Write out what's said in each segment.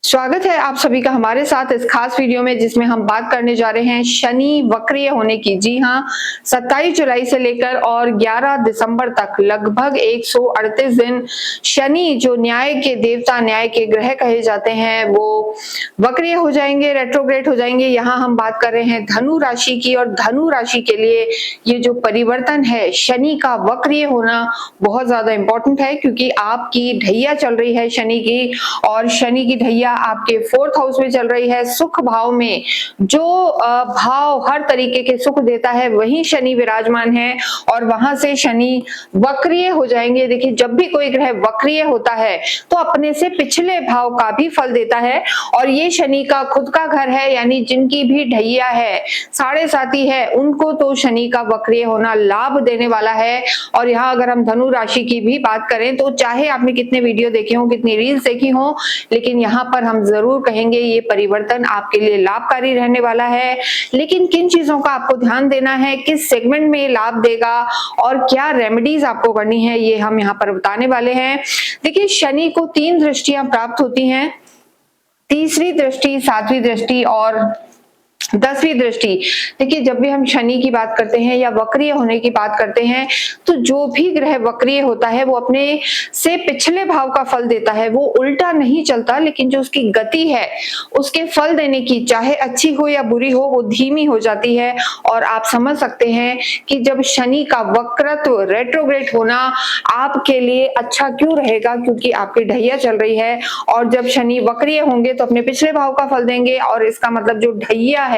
स्वागत है आप सभी का हमारे साथ इस खास वीडियो में, जिसमें हम बात करने जा रहे हैं शनि वक्रीय होने की। जी हाँ, 27 जुलाई से लेकर और 11 दिसंबर तक लगभग 138 दिन शनि, जो न्याय के देवता, न्याय के ग्रह कहे जाते हैं, वो वक्रीय हो जाएंगे, रेट्रोग्रेड हो जाएंगे। यहाँ हम बात कर रहे हैं धनु राशि की, और धनु राशि के लिए ये जो परिवर्तन है, शनि का वक्रीय होना बहुत ज्यादा इंपॉर्टेंट है, क्योंकि आपकी ढैया चल रही है शनि की, और शनि की ढैया आपके 4th हाउस में चल रही है। सुख भाव में जो भाव हर तरीके के सुख देता है, वही शनि विराजमान है, और वहां से शनि वक्रीय हो जाएंगे। देखिए, जब भी कोई ग्रह वक्रीय होता है तो अपने से पिछले भाव का भी फल देता है, और ये शनि का खुद का घर है, यानी जिनकी भी ढैया है, साढ़े साथी है, उनको तो शनि का वक्रीय होना लाभ देने वाला है। और यहाँ अगर हम धनु राशि की भी बात करें तो चाहे आपने कितने वीडियो देखे हो, कितनी रील्स देखी हो, लेकिन यहाँ पर हम जरूर कहेंगे ये परिवर्तन आपके लिए लाभकारी रहने वाला है। लेकिन किन चीजों का आपको ध्यान देना है, किस सेगमेंट में लाभ देगा और क्या रेमेडीज आपको करनी है, ये हम यहाँ पर बताने वाले हैं। देखिए, शनि को 3 दृष्टियां प्राप्त होती हैं, तीसरी दृष्टि, 7वीं दृष्टि और 10वीं दृष्टि। देखिए, जब भी हम शनि की बात करते हैं या वक्रीय होने की बात करते हैं, तो जो भी ग्रह वक्रीय होता है वो अपने से पिछले भाव का फल देता है, वो उल्टा नहीं चलता, लेकिन जो उसकी गति है, उसके फल देने की, चाहे अच्छी हो या बुरी हो, वो धीमी हो जाती है। और आप समझ सकते हैं कि जब शनि का वक्रत्व, रेट्रोग्रेड होना आपके लिए अच्छा क्यों रहेगा, क्योंकि आपकी ढैया चल रही है, और जब शनि वक्रीय होंगे तो अपने पिछले भाव का फल देंगे, और इसका मतलब जो ढैया है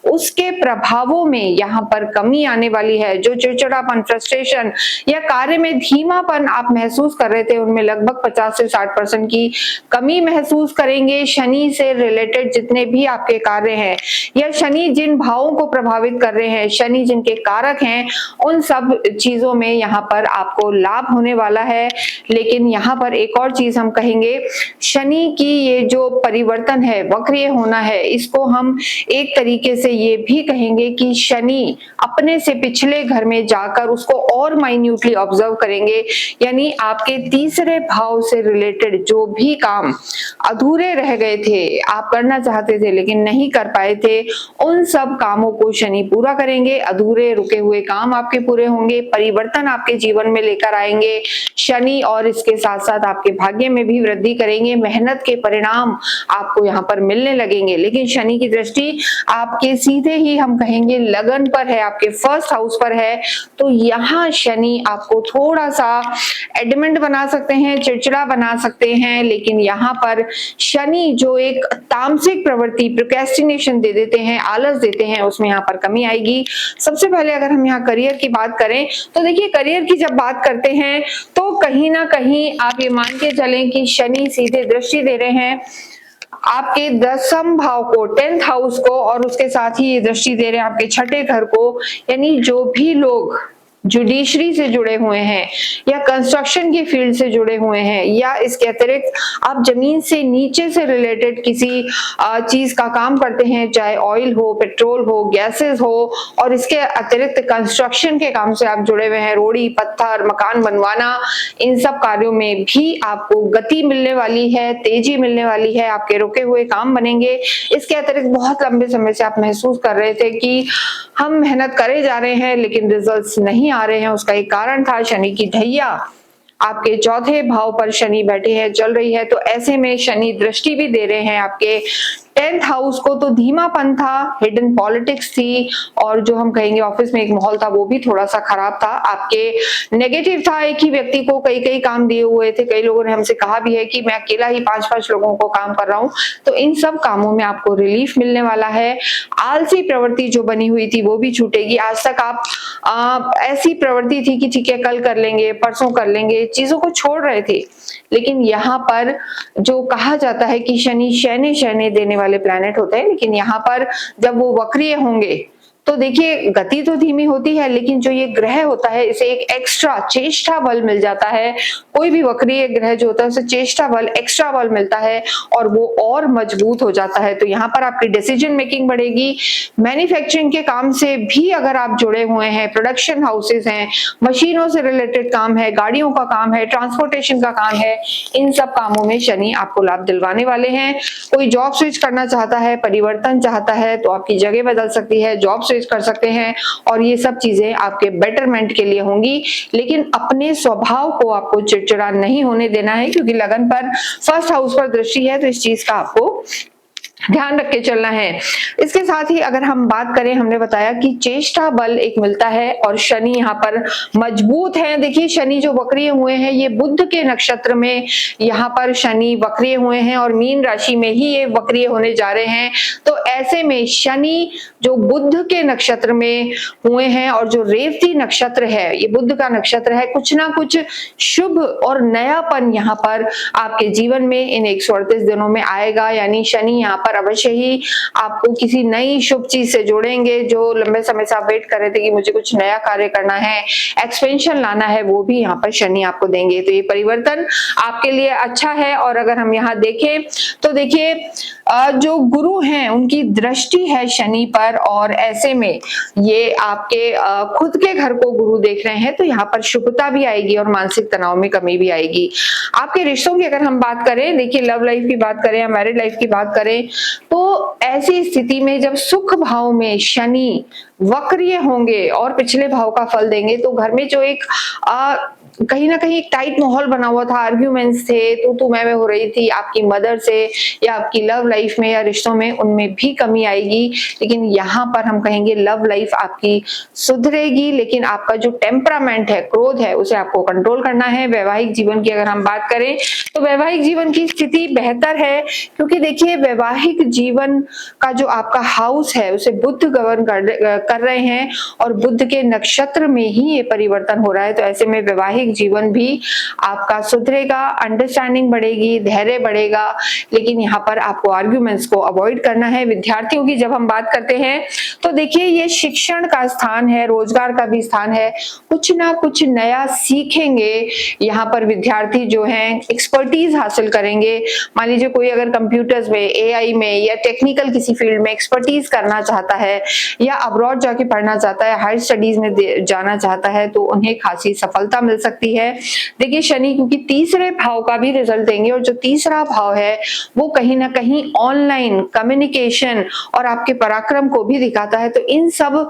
उसके प्रभावों में यहाँ पर कमी आने वाली है। जो चिड़चिड़ापन, फ्रस्ट्रेशन या कार्य में धीमापन आप महसूस कर रहे थे, उनमें लगभग 50 से 60% की कमी महसूस करेंगे। शनि से रिलेटेड जितने भी आपके कार्य हैं, या शनि जिन भावों को प्रभावित कर रहे हैं, शनि जिनके कारक हैं, उन सब चीजों में यहाँ पर आपको लाभ होने वाला है। लेकिन यहाँ पर एक और चीज हम कहेंगे, शनि की ये जो परिवर्तन है, वक्रीय होना है, इसको हम एक तरीके से ये भी कहेंगे कि शनि अपने से पिछले घर में जाकर उसको और माइन्यूटली ऑब्जर्व करेंगे, यानी आपके तीसरे भाव से रिलेटेड जो भी काम अधूरे रह गए थे, आप करना चाहते थे लेकिन नहीं कर पाए थे, उन सब कामों को शनि पूरा करेंगे। अधूरे रुके हुए काम आपके पूरे होंगे, परिवर्तन आपके जीवन में लेकर आएंगे शनि, और इसके साथ साथ आपके भाग्य में भी वृद्धि करेंगे। मेहनत के परिणाम आपको यहाँ पर मिलने लगेंगे। लेकिन शनि की दृष्टि आपके सीधे ही हम कहेंगे लगन पर है, आपके 1st हाउस पर है, तो यहाँ शनि आपको थोड़ा सा एडमेंट बना सकते हैं, चिड़चिड़ा बना सकते हैं। लेकिन यहाँ पर शनि जो एक तामसिक प्रवृत्ति, प्रोक्रेस्टिनेशन दे देते हैं, आलस देते हैं, उसमें यहाँ पर कमी आएगी। सबसे पहले अगर हम यहाँ करियर की बात करें तो देखिए, करियर की जब बात करते हैं तो कहीं ना कहीं आप ये मान के चलें कि शनि सीधे दृष्टि दे रहे हैं आपके 10th भाव को, 10th हाउस को, और उसके साथ ही ये दृष्टि दे रहे हैं आपके 6ठे घर को। यानी जो भी लोग जुडिशरी से जुड़े हुए हैं, या कंस्ट्रक्शन की फील्ड से जुड़े हुए हैं, या इसके अतिरिक्त आप जमीन से नीचे से रिलेटेड किसी चीज का काम करते हैं, चाहे ऑयल हो, पेट्रोल हो, गैसेस हो, और इसके अतिरिक्त कंस्ट्रक्शन के काम से आप जुड़े हुए हैं, रोड़ी पत्थर, मकान बनवाना, इन सब कार्यों में भी आपको गति मिलने वाली है, तेजी मिलने वाली है, आपके रुके हुए काम बनेंगे। इसके अतिरिक्त बहुत लंबे समय से आप महसूस कर रहे थे कि हम मेहनत करे जा रहे हैं लेकिन रिजल्ट्स नहीं आ रहे हैं, उसका एक कारण था शनि की ढैया। आपके 4थे भाव पर शनि बैठे हैं, चल रही है, तो ऐसे में शनि दृष्टि भी दे रहे हैं आपके 10th हाउस को, तो धीमापन था, हिडन पॉलिटिक्स थी, और जो हम कहेंगे ऑफिस में एक माहौल था, वो भी थोड़ा सा खराब था, आपके नेगेटिव था। एक ही व्यक्ति को कई कई काम दिए हुए थे, कई लोगों ने हमसे कहा भी है कि मैं अकेला ही 5-5 लोगों को काम कर रहा हूँ। तो इन सब कामों में आपको रिलीफ मिलने वाला है। आलसी प्रवृत्ति जो बनी हुई थी वो भी छूटेगी। आज तक आप ऐसी प्रवृत्ति थी कि ठीक है, कल कर लेंगे, परसों कर लेंगे, चीजों को छोड़ रहे थे, लेकिन यहाँ पर जो कहा जाता है कि शनि शैने शैने देने वाले प्लैनेट होते हैं, लेकिन यहाँ पर जब वो वक्रीय होंगे तो देखिए गति तो धीमी होती है, लेकिन जो ये ग्रह होता है इसे एक एक्स्ट्रा चेष्टा बल मिल जाता है। कोई भी वक्रीय ग्रह जो होता है उसे चेष्टा बल, एक्स्ट्रा बल मिलता है और वो और मजबूत हो जाता है। तो यहाँ पर आपकी डिसीजन मेकिंग बढ़ेगी। मैन्युफैक्चरिंग के काम से भी अगर आप जुड़े हुए हैं, प्रोडक्शन हाउसेस हैं, मशीनों से रिलेटेड काम है, गाड़ियों का काम है, ट्रांसपोर्टेशन का काम है, इन सब कामों में शनि आपको लाभ दिलवाने वाले हैं। कोई जॉब स्विच करना चाहता है, परिवर्तन चाहता है, तो आपकी जगह बदल सकती है, जॉब स्विच कर सकते हैं और ये सब चीजें आपके बेटरमेंट के लिए होंगी। लेकिन अपने स्वभाव को आपको चिड़चिड़ा नहीं होने देना है, क्योंकि लगन पर फर्स्ट हाउस पर दृष्टि है, तो इस चीज का आपको ध्यान रख के चलना है। इसके साथ ही अगर हम बात करें, हमने बताया कि चेष्टा बल एक मिलता है और शनि यहाँ पर मजबूत है। देखिए शनि जो वक्रीय हुए हैं ये बुध के नक्षत्र में यहाँ पर शनि वक्रीय हुए हैं और मीन राशि में ही ये वक्रीय होने जा रहे हैं। तो ऐसे में शनि जो बुध के नक्षत्र में हुए हैं और जो रेवती नक्षत्र है ये बुध का नक्षत्र है, कुछ ना कुछ शुभ और नयापन यहाँ पर आपके जीवन में इन 138 दिनों में आएगा। यानी शनि यहाँ पर अवश्य ही आपको किसी नई शुभ चीज से जोड़ेंगे। जो लंबे समय से आप वेट कर रहे थे कि मुझे कुछ नया कार्य करना है, एक्सपेंशन लाना है, वो भी यहाँ पर शनि आपको देंगे। तो ये परिवर्तन आपके लिए अच्छा है। और अगर हम यहाँ देखें तो देखिए जो गुरु हैं उनकी दृष्टि है शनि पर और ऐसे में ये आपके खुद के घर को गुरु देख रहे हैं, तो यहाँ पर शुभता भी आएगी और मानसिक तनाव में कमी भी आएगी। आपके रिश्तों की अगर हम बात करें, देखिए लव लाइफ की बात करें या मैरिड लाइफ की बात करें, तो ऐसी स्थिति में जब सुख भाव में शनि वक्रीय होंगे और पिछले भाव का फल देंगे, तो घर में जो एक कहीं ना कहीं एक टाइट माहौल बना हुआ था, आर्ग्यूमेंट्स थे, तू मैं हो रही थी आपकी मदर से या आपकी लव लाइफ में या रिश्तों में, उनमें भी कमी आएगी। लेकिन यहाँ पर हम कहेंगे लव लाइफ आपकी सुधरेगी, लेकिन आपका जो टेम्परामेंट है, क्रोध है, उसे आपको कंट्रोल करना है। वैवाहिक जीवन की अगर हम बात करें तो वैवाहिक जीवन की स्थिति बेहतर है, क्योंकि देखिए वैवाहिक जीवन का जो आपका हाउस है उसे बुध गवर्न कर रहे हैं और बुध के नक्षत्र में ही ये परिवर्तन हो रहा है। तो ऐसे में वैवाहिक जीवन भी आपका सुधरेगा, अंडरस्टैंडिंग बढ़ेगी, धैर्य बढ़ेगा, लेकिन यहाँ पर आपको आर्ग्यूमेंट्स को अवॉइड करना है। विद्यार्थियों की जब हम बात करते हैं तो देखिए ये शिक्षण का स्थान है, रोजगार का भी स्थान है, कुछ ना कुछ नया सीखेंगे। यहाँ पर विद्यार्थी जो हैं एक्सपर्टीज हासिल करेंगे। मान लीजिए कोई अगर कंप्यूटर्स में, एआई में या टेक्निकल किसी फील्ड में एक्सपर्टीज करना चाहता है या अब्रॉड जाके पढ़ना चाहता है, हायर स्टडीज में जाना चाहता है, तो उन्हें खासी सफलता मिल सकती है। देखिए शनि क्योंकि तीसरे भाव का भी रिजल्ट देंगे और जो तीसरा भाव है वो कहीं ना कहीं ऑनलाइन कम्युनिकेशन और आपके पराक्रम को भी दिखाता है। तो इन सब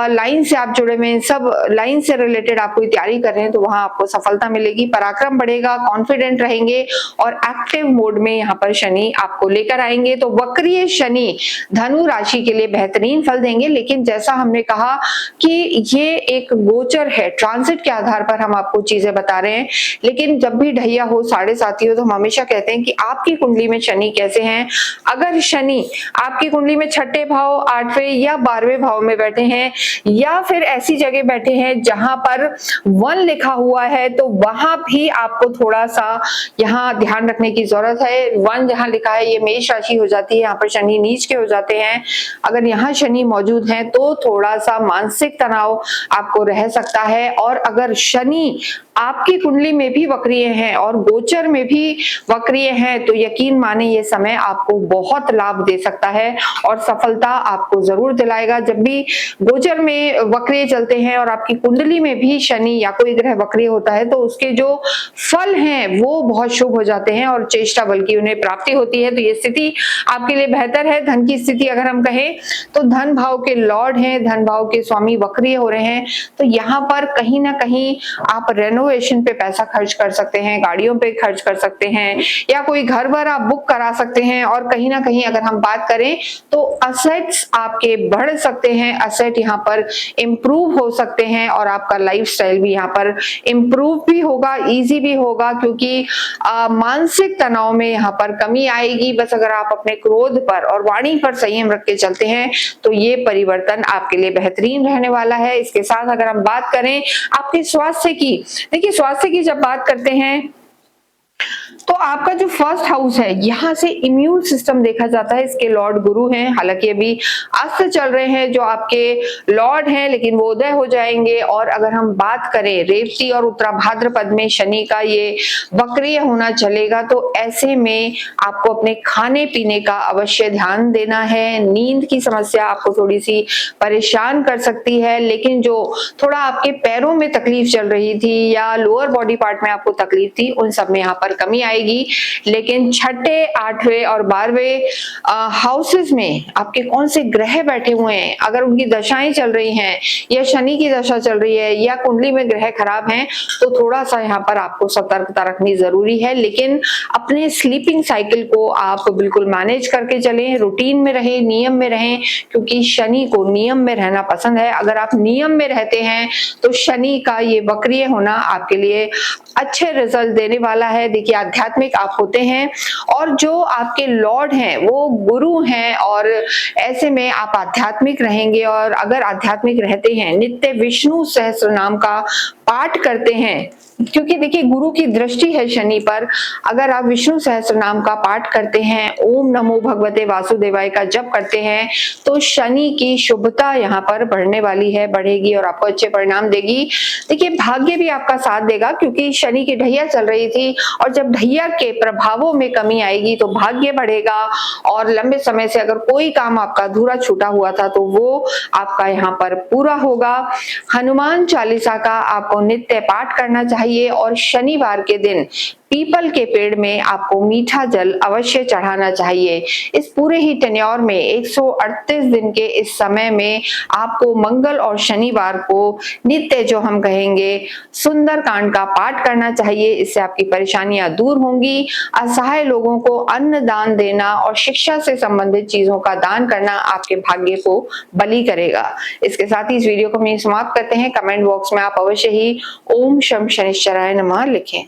लाइन से आप जुड़े हुए, इन सब लाइन से रिलेटेड आप कोई तैयारी कर रहे हैं तो वहां आपको सफलता मिलेगी, पराक्रम बढ़ेगा, कॉन्फिडेंट रहेंगे और एक्टिव मोड में यहाँ पर शनि आपको लेकर आएंगे। तो वक्रीय शनि धनु राशि के लिए बेहतरीन फल देंगे, लेकिन जैसा हमने कहा कि ये एक गोचर है, ट्रांजिट के आधार पर हम आपको चीजें बता रहे हैं। लेकिन जब भी ढैया हो, साढ़े साथी हो, तो हम हमेशा कहते हैं कि आपकी कुंडली में शनि कैसे हैं। अगर शनि आपकी कुंडली में छठे भाव, 8वें या 12वें भाव में बैठे हैं या फिर ऐसी जगह बैठे हैं जहां पर 1 लिखा हुआ है, तो वहां भी आपको थोड़ा सा यहाँ ध्यान रखने की जरूरत है। 1 जहां लिखा है ये मेष राशि हो जाती है, यहाँ पर शनि नीच के हो जाते हैं। अगर यहाँ शनि मौजूद है तो थोड़ा सा मानसिक तनाव आपको रह सकता है। और अगर शनि आपकी कुंडली में भी वक्रीय हैं और गोचर में भी वक्रीय हैं, तो यकीन माने ये समय आपको बहुत लाभ दे सकता है और सफलता आपको जरूर दिलाएगा। जब भी गोचर में वक्रीय चलते हैं और आपकी कुंडली में भी शनि या कोई ग्रह वक्रीय होता है, तो उसके जो फल हैं वो बहुत शुभ हो जाते हैं और चेष्टा बल की उन्हें प्राप्ति होती है। तो ये स्थिति आपके लिए बेहतर है। धन की स्थिति अगर हम कहें तो धन भाव के लॉर्ड हैं, धन भाव के स्वामी वक्रीय हो रहे हैं, तो यहाँ पर कहीं ना कहीं आप रेनोवेशन पे पैसा खर्च कर सकते हैं, गाड़ियों पे खर्च कर सकते हैं या कोई घर वर आप बुक करा सकते हैं। और कहीं ना कहीं अगर हम बात करें तो असेट्स आपके बढ़ सकते हैं, असेट यहाँ पर इम्प्रूव हो सकते हैं और आपका लाइफस्टाइल भी यहाँ पर इम्प्रूव भी होगा, इजी भी होगा, क्योंकि मानसिक तनाव में यहाँ पर कमी आएगी। बस अगर आप अपने क्रोध पर और वाणी पर संयम रख के चलते हैं तो ये परिवर्तन आपके लिए बेहतरीन रहने वाला है। इसके साथ अगर हम बात करें आपके स्वास्थ्य की, देखिए स्वास्थ्य की जब बात करते हैं तो आपका जो फर्स्ट हाउस है, यहाँ से इम्यून सिस्टम देखा जाता है, इसके लॉर्ड गुरु हैं। हालांकि अभी अस्त चल रहे हैं जो आपके लॉर्ड हैं, लेकिन वो उदय हो जाएंगे। और अगर हम बात करें रेवती और उत्तरा भाद्रपद में शनि का ये वक्रीय होना चलेगा, तो ऐसे में आपको अपने खाने पीने का अवश्य ध्यान देना है। नींद की समस्या आपको थोड़ी सी परेशान कर सकती है, लेकिन जो थोड़ा आपके पैरों में तकलीफ चल रही थी या लोअर बॉडी पार्ट में आपको तकलीफ थी, उन सब में यहाँ पर कमी आएगी। लेकिन छठे, आठवें और 12वें हाउसेस में आपके कौन से ग्रह बैठे हुए हैं, अगर उनकी दशाएं चल रही हैं या शनि की दशा चल रही है या कुंडली में ग्रह खराब हैं, तो थोड़ा सा यहाँ पर आपको सतर्कता रखनी जरूरी है। लेकिन अपने स्लीपिंग साइकिल को आप बिल्कुल मैनेज करके चलें, रूटीन में रहें, नियम में रहें, क्योंकि शनि को नियम में रहना पसंद है। अगर आप नियम में रहते हैं तो शनि का ये वक्रीय होना आपके लिए अच्छे रिजल्ट देने वाला है। देखिए, आध्यात्मिक आप होते हैं और जो आपके लॉर्ड हैं वो गुरु हैं, और ऐसे में आप आध्यात्मिक रहेंगे। और अगर आध्यात्मिक रहते हैं, नित्य विष्णु सहस्त्र नाम का पाठ करते हैं, क्योंकि देखिए गुरु की दृष्टि है शनि पर। अगर आप विष्णु सहस्त्र नाम का पाठ करते हैं, ओम नमो भगवते वासुदेवाय का जप करते हैं, तो शनि की शुभता यहाँ पर बढ़ने वाली है, बढ़ेगी और आपको अच्छे परिणाम देगी। देखिए, भाग्य भी आपका साथ देगा, क्योंकि शनि की ढैया चल रही थी, और जब ढैया के प्रभावों में कमी आएगी तो भाग्य बढ़ेगा। और लंबे समय से अगर कोई काम आपका अधूरा छूटा हुआ था तो वो आपका यहाँ पर पूरा होगा। हनुमान चालीसा का आपको नित्य पाठ करना चाहिए, और शनिवार के दिन पीपल के पेड़ में आपको मीठा जल अवश्य चढ़ाना चाहिए। इस पूरे ही टेन्योर में 138 दिन के इस समय में आपको मंगल और शनिवार को नित्य, जो हम कहेंगे, सुंदर कांड का पाठ करना चाहिए। इससे आपकी परेशानियां दूर होंगी। असहाय लोगों को अन्न दान देना और शिक्षा से संबंधित चीजों का दान करना आपके भाग्य को बली करेगा। इसके साथ ही इस वीडियो को हम समाप्त करते हैं। कमेंट बॉक्स में आप अवश्य ही ओम शम शनिश्चराय नमः लिखें।